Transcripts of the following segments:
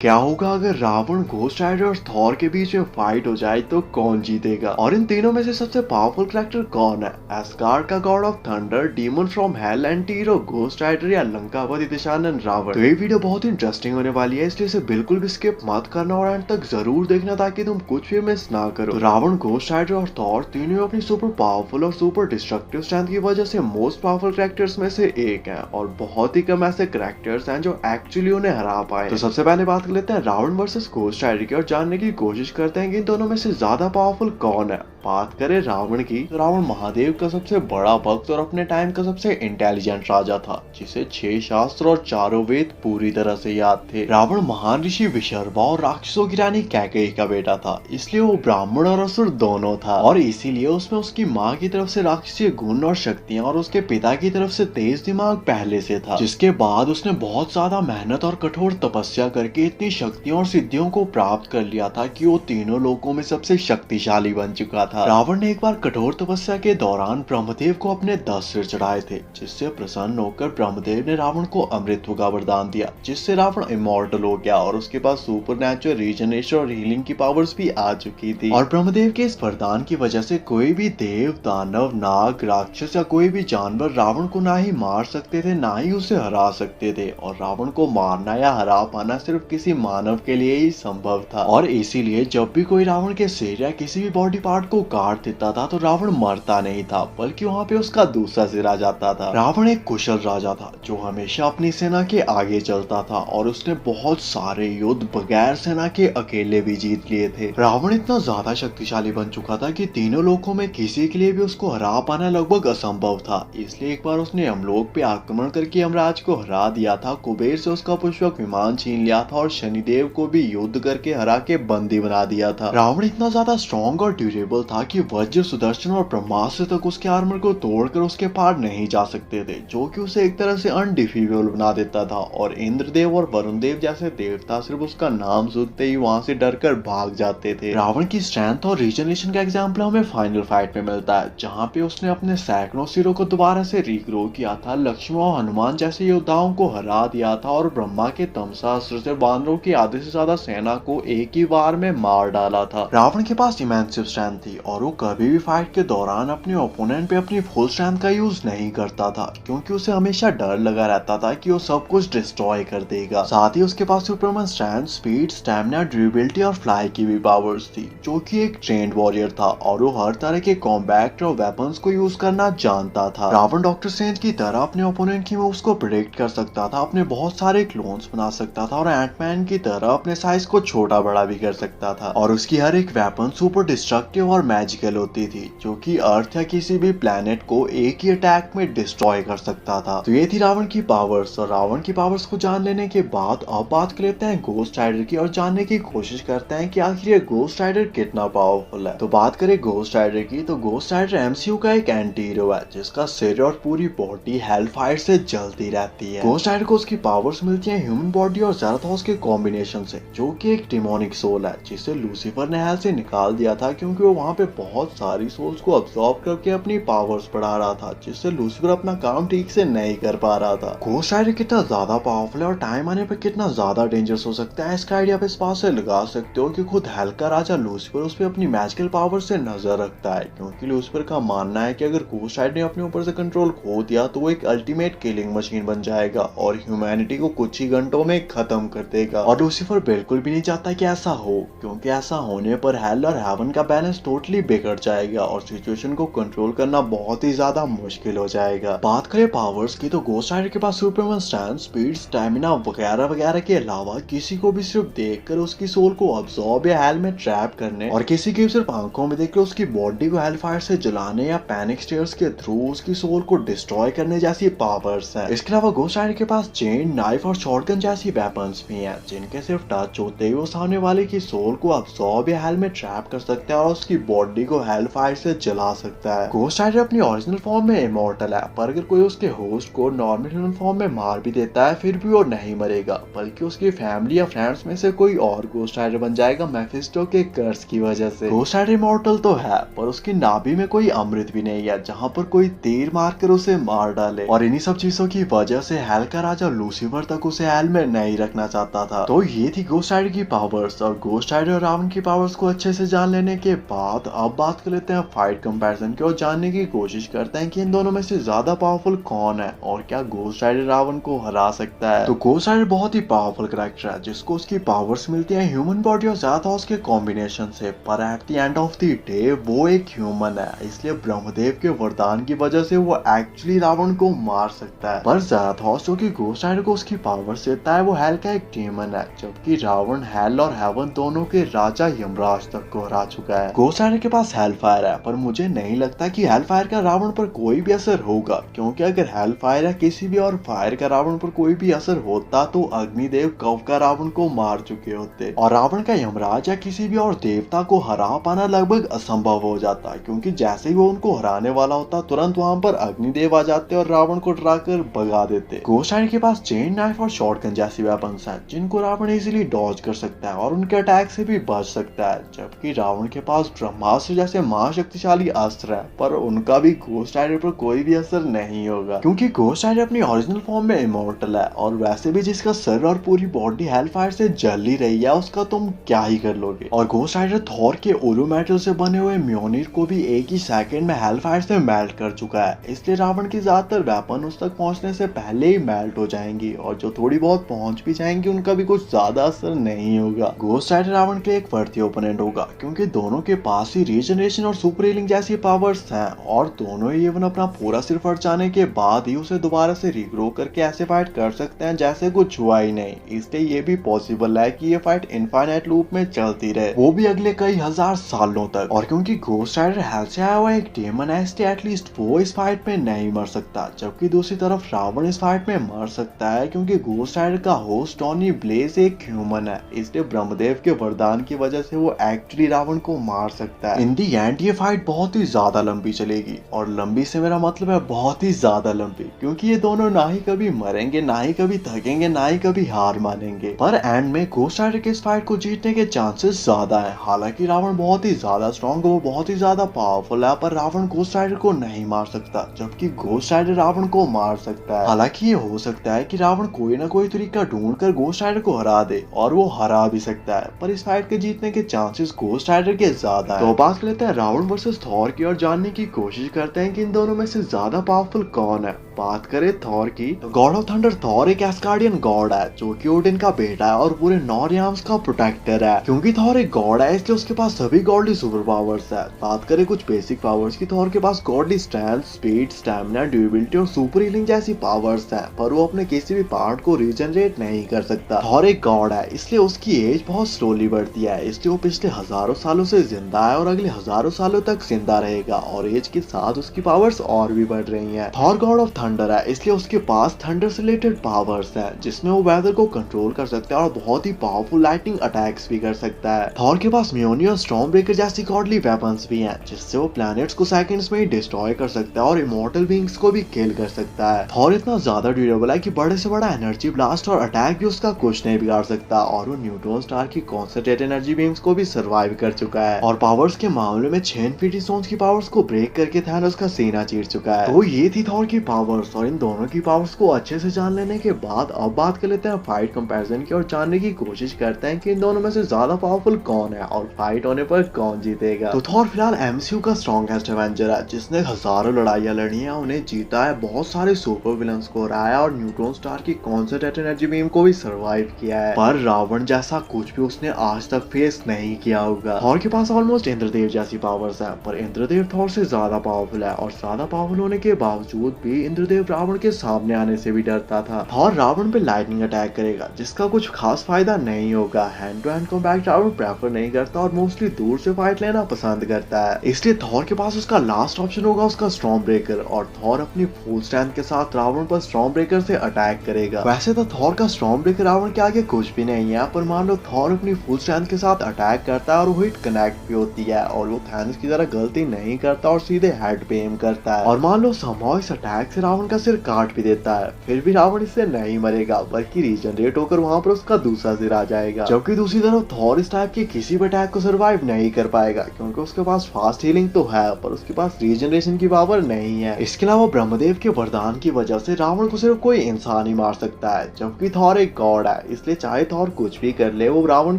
क्या होगा अगर रावण, घोस्ट राइडर और थॉर के बीच में फाइट हो जाए तो कौन जीतेगा? और इन तीनों में से सबसे पावरफुल कैरेक्टर कौन है? एस्गार्ड का god of thunder, demon from hell and टीर, घोस्ट राइडर या लंकापति दिशानन रावण? तो ये वीडियो बहुत ही इंटरेस्टिंग होने वाली है, इसलिए इसे बिल्कुल भी स्किप मत करना और एंड तक जरूर देखना ताकि तुम कुछ भी मिस ना करो। तो रावण, घोस्ट राइडर और थॉर तीनों अपनी सुपर पावरफुल और सुपर डिस्ट्रक्टिव स्ट्रेंथ की वजह से मोस्ट पावरफुल कैरेक्टर्स में से एक है और बहुत ही कम ऐसे कैरेक्टर्स हैं जो एक्चुअली उन्हें हरा पाए। तो सबसे पहले बात कर लेते हैं रावण वर्सेस घोस्ट राइडर की और जानने की कोशिश करते हैं कि इन दोनों में से ज्यादा पावरफुल कौन है। बात करें रावण की, तो रावण महादेव का सबसे बड़ा भक्त और अपने टाइम का सबसे इंटेलिजेंट राजा था, जिसे 6 शास्त्र और चारों वेद पूरी तरह से याद थे। रावण महान ऋषि विशर्वा और राक्षसों की रानी कैकेयी का बेटा था, इसलिए वो ब्राह्मण और असुर दोनों था और इसीलिए उसमें उसकी माँ की तरफ से राक्षसीय गुण और शक्तियां और उसके पिता की तरफ से तेज दिमाग पहले से था, जिसके बाद उसने बहुत ज्यादा मेहनत और कठोर तपस्या करके इतनी शक्तियों और सिद्धियों को प्राप्त कर लिया था कि वो तीनों लोकों में सबसे शक्तिशाली बन चुका था। रावण ने एक बार कठोर तपस्या के दौरान ब्रह्मदेव को अपने 10 सिर चढ़ाए थे, जिससे प्रसन्न होकर ब्रह्मदेव ने रावण को अमृतत्व का वरदान दिया, जिससे रावण इमॉर्टल हो गया और उसके पास सुपर नेचुरल रीजनरेशन और हीलिंग की पावर्स भी आ चुकी थी। और ब्रह्मदेव के इस वरदान की वजह से कोई भी देव, दानव, नाग, राक्षस या कोई भी जानवर रावण को ना ही मार सकते थे ना ही उसे हरा सकते थे, और रावण को मारना या हरा पाना सिर्फ किसी मानव के लिए ही संभव था। और इसीलिए जब भी कोई रावण के सिर या किसी भी बॉडी पार्ट को काट देता था तो रावण मरता नहीं था, बल्कि वहाँ पे उसका दूसरा सिर आ जाता था। रावण एक कुशल राजा था जो हमेशा अपनी सेना के आगे चलता था और उसने बहुत सारे युद्ध बगैर सेना के अकेले भी जीत लिए थे। रावण इतना ज्यादा शक्तिशाली बन चुका था कि तीनों लोकों में किसी के लिए भी उसको हरा पाना लगभग असंभव था। इसलिए एक बार उसने यमलोक पे आक्रमण करके यमराज को हरा दिया था, कुबेर से उसका पुष्पक विमान छीन लिया था और शनिदेव को भी युद्ध करके हरा के बंदी बना दिया था। रावण इतना ज्यादा स्ट्रॉन्ग और ड्यूरेबल था कि वज्र, सुदर्शन और ब्रह्मास्त्र तक उसके आर्मर को तोड़कर उसके पार नहीं जा सकते थे, जो कि उसे एक तरह से अनडिफीटेबल बना देता था। और इंद्रदेव और वरुण देव जैसे देवता सिर्फ उसका नाम सुनते ही वहां से डरकर भाग जाते थे। रावण की स्ट्रेंथ और रीजनरेशन का एग्जाम्पल हमें फाइनल फाइट में मिलता है, जहाँ पे उसने अपने सैकड़ों सिरों को दोबारा से रीग्रो किया था, लक्ष्मण और हनुमान जैसे योद्धाओं को हरा दिया था और ब्रह्मा के तमसा अस्त्र से बानरों की आधे से ज्यादा सेना को एक ही बार में मार डाला था। रावण के पास इमेंसिव स्ट्रेंथ थी और वो कभी भी फाइट के दौरान अपने ओपोनेंट पे अपनी फुल स्ट्रेंथ का यूज नहीं करता था, क्योंकि उसे हमेशा डर लगा रहता था कि वो सब कुछ डिस्ट्रॉय कर देगा। साथ ही उसके पास Superman strength, speed, stamina, durability और फ्लाई की भी पावर्स थी, जो कि एक ट्रेन्ड वॉरियर था और वो हर तरह के कॉम्बैट और वेपन्स को यूज करना जानता था। रावण डॉक्टर स्ट्रेंज की तरह अपने ओपोनेंट की मूव्स को प्रेडिक्ट कर सकता था, अपने बहुत सारे क्लोन्स बना सकता था और एंटमैन की तरह अपने साइज को छोटा बड़ा भी कर सकता था। और उसकी हर एक वेपन सुपर डिस्ट्रक्टिव और मैजिकल होती थी, जो कि अर्थ या किसी भी प्लेनेट को एक ही अटैक में डिस्ट्रॉय कर सकता था। तो ये थी रावण की पावर्स। और रावण की पावर्स को जान लेने के बाद अब बात कर लेते हैं घोस्ट राइडर की और जानने की कोशिश करते हैं कि आखिर ये घोस्ट राइडर कितना पावरफुल है। तो बात करें घोस्ट राइडर की, तो घोस्ट राइडर एमसीयू का एक एंटी हीरो है, जिसका सिर और पूरी बॉडी हेलफायर से जलती रहती है। घोस्ट राइडर को उसकी पावर्स मिलती है ह्यूमन बॉडी और ज़राथोस के कॉम्बिनेशन से, जो कि एक डिमोनिक सोल है, जिसे लूसीफर ने हेल से निकाल दिया था, क्योंकि वो वहाँ पे बहुत सारी सोल्स को अब्सॉर्ब करके अपनी पावर्स बढ़ा रहा था, जिससे लूसीफर अपना काम ठीक से नहीं कर पा रहा था। घोस्ट राइडर कितना ज्यादा पावरफुल है और टाइम आने पर कितना ज्यादा डेंजरस हो सकता है, इसका आइडिया आप इस बात से लगा सकते हो कि खुद हेल का राजा लूसीफर उस पर अपनी मैजिकल पावर से नजर रखता है, क्योंकि लूसीफर का मानना है कि अगर घोस्ट राइडर ने अपने ऊपर से कंट्रोल खो दिया तो वो एक अल्टीमेट किलिंग मशीन बन जाएगा और ह्यूमैनिटी को कुछ ही घंटों में खत्म कर देगा। और लूसीफर बिल्कुल भी नहीं चाहता कि ऐसा हो, क्योंकि ऐसा होने पर हेल और हेवन का बैलेंस टोटली बिगड़ जाएगा और सिचुएशन को कंट्रोल करना बहुत ही ज्यादा मुश्किल हो जाएगा। बात करें पावर्स की, तो घोस्ट राइडर के पास सुपरमैन स्ट्रेंथ, स्पीड, स्टैमिना वगैरह वगैरह के अलावा किसी को भी सिर्फ देखकर उसकी सोल को अब्सॉर्ब या हेल में ट्रैप करने और किसी की सिर्फ आंखों में देखकर उसकी बॉडी को हेलफायर से जलाने या पैनिक स्टेयर्स के थ्रू उसकी सोल को डिस्ट्रॉय करने जैसी पावर्स हैं। इसके अलावा घोस्ट राइडर के पास चेन, नाइफ और शॉटगन जैसी वेपन्स भी हैं, जिनके सिर्फ टच होते ही वो सामने वाले की सोल को अब्सॉर्ब या हेल में ट्रैप कर सकता है और उसकी बॉडी को हेलफायर से जला सकता है। घोस्ट राइडर अपनी ओरिजिनल फॉर्म में इमॉर्टल है, पर अगर कोई उसके होस्ट को नॉर्मल ह्यूमन फॉर्म में मार भी देता है फिर भी वो नहीं मरेगा, बल्कि उसकी फैमिली या फ्रेंड्स में से कोई और घोस्ट राइडर बन जाएगा मेफिस्टो के कर्स की वजह से। घोस्ट राइडर इमॉर्टल तो है, पर उसकी नाभि में कोई अमृत भी नहीं है जहाँ पर कोई तीर मारकर उसे मार डाले। और इन्हीं सब चीजों की वजह से हेल का राजा लूसीफर तक उसे हेल में नहीं रखना चाहता था। तो ये थी गोस्ट राइडर की पावर्स, और गोस्ट राइडर और रावण की पावर्स को अच्छे से जान लेने के बाद अब बात कर लेते हैं फाइट कंपैरिजन की और जानने की कोशिश करते हैं कि इन दोनों में से ज्यादा पावरफुल कौन है और क्या गोस्ट राइडर रावण को हरा सकता है। तो गोस्ट राइडर बहुत ही पावरफुल कैरेक्टर है जिसको उसकी पावर्स मिलती है ह्यूमन बॉडी और ज़्यादाथॉस के कॉम्बिनेशन से, पर at the end of the day वो एक ह्यूमन है, इसलिए ब्रह्मदेव के वरदान की वजह से वो एक्चुअली रावण को मार सकता है। पर ज़्यादाथॉस जो कि गोस्ट राइडर को उसकी पावर्स देता है वो हेल का एक डेमन है, जबकि रावण हेल और हेवन दोनों के राजा यमराज तक को हरा चुका है। गोस्ट राइडर के पास हेल फायर है, पर मुझे नहीं लगता कि हेल फायर का रावण पर कोई भी असर होगा, क्योंकि अगर हेल फायर या किसी भी और फायर का रावण पर कोई भी असर होता तो अग्निदेव कव का रावण को मार चुके होते और रावण का यमराज या किसी भी और देवता को हरा पाना लगभग असंभव हो जाता, क्योंकि जैसे ही वो उनको हराने वाला होता तुरंत वहां पर अग्निदेव आ जाते और रावण को डराकर भगा देते। गोस्ट राइडर के पास चेन नाइफ और शॉटगन जैसी वेपन्स हैं जिनको रावण इजीली डॉज कर सकता है और उनके अटैक से भी बच सकता है, जबकि रावण के पास ब्रह्मास्त्र जैसे महाशक्तिशाली अस्त्र है, पर उनका भी गोस्ट राइडर पर कोई भी असर नहीं होगा, क्योंकि गोस्ट राइडर अपनी ओरिजिनल फॉर्म में इमॉर्टल है और वैसे भी जिसका सर और पूरी बॉडी हेल फायर से जल ही रही है उसका तुम क्या ही कर लोगे। और गोस्ट राइडर थॉर के ओरू मेटल से बने हुए म्योनिर को भी एक ही सेकंड में हेल फायर से मेल्ट कर चुका है, इसलिए रावण की ज्यादातर वेपन उस तक पहुंचने से पहले ही मेल्ट हो जाएंगी और जो थोड़ी बहुत पहुंच भी जाएंगी उनका भी कुछ ज्यादा असर नहीं होगा। गोस्ट राइडर रावण के एक वर्दी ओपोनेंट होगा, क्योंकि दोनों के पास ही रीजनरेशन और सुपर हीलिंग जैसी पावर्स हैं और दोनों ही इवन अपना पूरा सिर फट जाने के बाद ही उसे दोबारा से रिग्रो करके ऐसे फाइट कर सकते हैं जैसे कुछ हुआ ही नहीं, इसलिए ये भी पॉसिबल है कि ये फाइट इनफाइनाइट लूप में चलती रहे, वो भी अगले कई हजार सालों तक। और क्योंकि गोस्ट राइडर हेल से आया हुआ एक डेमन है इसलिए एटलीस्ट वो इस फाइट में नहीं मर सकता, जबकि दूसरी तरफ रावण इस फाइट में मर सकता है, क्योंकि गोस्ट राइडर का होस्ट टॉनी ब्लेज एक ह्यूमन है, इसलिए ब्रह्मदेव के वरदान की वजह से वो एक्चुअली रावण को मार सकता है। इन दी एंड ये फाइट बहुत ही ज्यादा लंबी चलेगी, और लंबी से मेरा मतलब है बहुत ही ज्यादा लंबी, क्योंकि ये दोनों ना ही कभी मरेंगे, ना ही कभी थकेंगे, ना ही कभी हार मानेंगे। पर एंड में गोस्ट राइडर के इस फाइट को जीतने के चांसेस ज्यादा है। हालांकि रावण बहुत ही ज्यादा स्ट्रॉन्ग है, वो बहुत ही ज्यादा पावरफुल है, पर रावण गोस्ट राइडर को नहीं मार सकता, जबकि गोस्ट राइडर रावण को मार सकता है। हालांकि ये हो सकता है कि रावण कोई ना कोई तरीका ढूंढकर गोस्ट राइडर को हरा दे, और वो हरा भी सकता है, पर इस फाइट के जीतने के चांसेस गोस्ट राइडर के ज्यादा है। तो बात कर लेते हैं रावण वर्सेस थॉर की और जानने की कोशिश करते हैं कि इन दोनों में से ज्यादा पावरफुल कौन है। बात करें थॉर की, तो गॉड ऑफ थंडर थॉर एक एस्गार्डियन गॉड है जो कि ओडिन का बेटा है और पूरे नॉर्याम्स का प्रोटेक्टर है। क्योंकि थॉर एक गॉड है इसलिए उसके पास सभी गॉडली सुपर पावर्स है। बात करें कुछ बेसिक पावर्स की, थॉर के पास godly strength, speed, stamina, durability और सुपर हीलिंग जैसी पावर्स है, पर वो अपने किसी भी पार्ट को रीजनरेट नहीं कर सकता। थॉर एक गॉड है इसलिए उसकी एज बहुत स्लोली बढ़ती है, इसलिए वो पिछले हजारों सालों से जिंदा है और अगले हजारों सालों तक जिंदा रहेगा, और एज के साथ उसकी पावर्स और भी बढ़ रही है। थॉर गॉड ऑफ थंडर है इसलिए उसके पास थंडर से रिलेटेड पावर्स है, जिसमें वो वेदर को कंट्रोल कर सकता है और बहुत ही पावरफुल लाइटनिंग अटैक्स भी कर सकता है। थॉर के पास म्योनिर और स्टॉर्म ब्रेकर जैसी गॉडली वेपन्स भी हैं, जिससे वो प्लैनेट्स को सेकंड्स में ही डिस्ट्रॉय कर सकता है और इमॉर्टल बीइंग्स को भी किल कर सकता है। थॉर इतना ज्यादा ड्यूरेबल है कि बड़े से बड़ा एनर्जी ब्लास्ट और अटैक भी उसका कुछ नहीं बिगाड़ सकता, और वो न्यूट्रॉन स्टार की कॉन्सेंट्रेट एनर्जी बीम्स को भी सर्वाइव कर चुका है, और पावर्स के मामले में 6 इन्फिनिटी स्टोन्स की पावर्स को ब्रेक करके थैनोस का सीना चीर चुका है। तो ये थी थॉर की पावर्स, और इन दोनों की पावर्स को अच्छे से जान लेने के बाद अब बात कर लेते हैं फाइट कंपैरिजन की और जानने की कोशिश करते हैं कि इन दोनों में से ज्यादा पावरफुल कौन है और फाइट होने पर कौन जीतेगा। तो थॉर फिलहाल एमसीयू का स्ट्रॉन्गेस्ट एवेंजर है, जिसने हजारों लड़ाइयां लड़ी हैं, उन्हें जीता है, बहुत सारे सुपर विलन्स को हराया और न्यूट्रॉन स्टार की कॉन्सेंट्रेट एनर्जी बीम को भी सर्वाइव किया है, पर रावण जैसा कुछ भी उसने आज तक फेस नहीं किया होगा। थॉर के पास ऑलमोस्ट इंद्रदेव जैसी पावर्स है, पर इंद्रदेव थॉर से ज्यादा पावरफुल है, और ज्यादा पावरफुल होने के बावजूद भी इंद्रदेव रावण के सामने आने से भी डरता था। थॉर रावण पे लाइटनिंग अटैक करेगा, जिसका कुछ खास फायदा नहीं होगा। Hand to hand combat Ravan prefer नहीं करता और मोस्टली दूर से फाइट लेना पसंद करता है, इसलिए थॉर के पास उसका लास्ट ऑप्शन होगा उसका स्टॉर्म ब्रेकर, और थॉर अपनी फुल स्ट्रेंथ के साथ रावण पर स्टॉर्म ब्रेकर से अटैक करेगा। वैसे तो थॉर का स्टॉर्म ब्रेकर रावण के आगे कुछ भी नहीं है, पर मान लो थॉर अपनी फुल स्ट्रेंथ के साथ अटैक करता है और वो हिट कनेक्ट भी होती है, और वो थैनोस की तरह गलती नहीं करता और सीधे हेड पे एम करता है, और मान लो समहाउ इस अटैक से रावण का सिर काट भी देता है, फिर भी रावण इससे नहीं मरेगा बल्कि रीजनरेट होकर वहाँ पर उसका दूसरा सिर आ जाएगा। जबकि दूसरी तरफ थॉर इस टाइप के किसी भी अटैक को सर्वाइव नहीं कर पाएगा क्योंकि उसके पास फास्ट हीलिंग तो है पर उसके पास रीजनरेशन की पावर नहीं है। इसके अलावा ब्रह्मदेव के वरदान की वजह से रावण को सिर्फ कोई इंसान ही मार सकता है, जबकि थॉर एक गॉड है, इसलिए चाहे थॉर कुछ भी कर ले वो रावण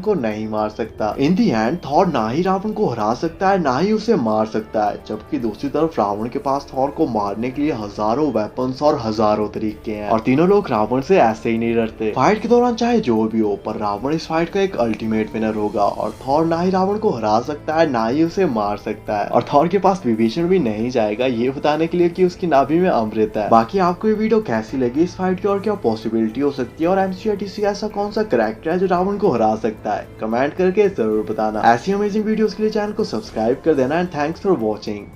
को नहीं मार सकता। इन दी एंड थॉर ना ही रावण को हरा सकता है ना ही उसे मार सकता है। जबकि दूसरी तरफ रावण के पास थॉर को मारने के लिए हजारों वेपन्स और हजारों तरीके हैं और तीनों लोग रावण से ऐसे ही नहीं डरते। फाइट के दौरान चाहे जो भी हो पर रावण इस फाइट का एक अल्टीमेट विनर होगा और थॉर ना ही रावण को हरा सकता है ना ही उसे मार सकता है। और थॉर के पास विभीषण भी नहीं जाएगा ये बताने के लिए कि उसकी नाभि में अमृत है। बाकी आपको ये वीडियो कैसी लगी, इस फाइट की और क्या पॉसिबिलिटी हो सकती है और एमसीआईटीसी का ऐसा कौन सा कैरेक्टर है जो रावण को हरा सकता है, कमेंट करके जरूर बताना। ऐसी अमेजिंग वीडियोस के लिए चैनल को सब्सक्राइब कर देना एंड थैंक्स फॉर वॉचिंग।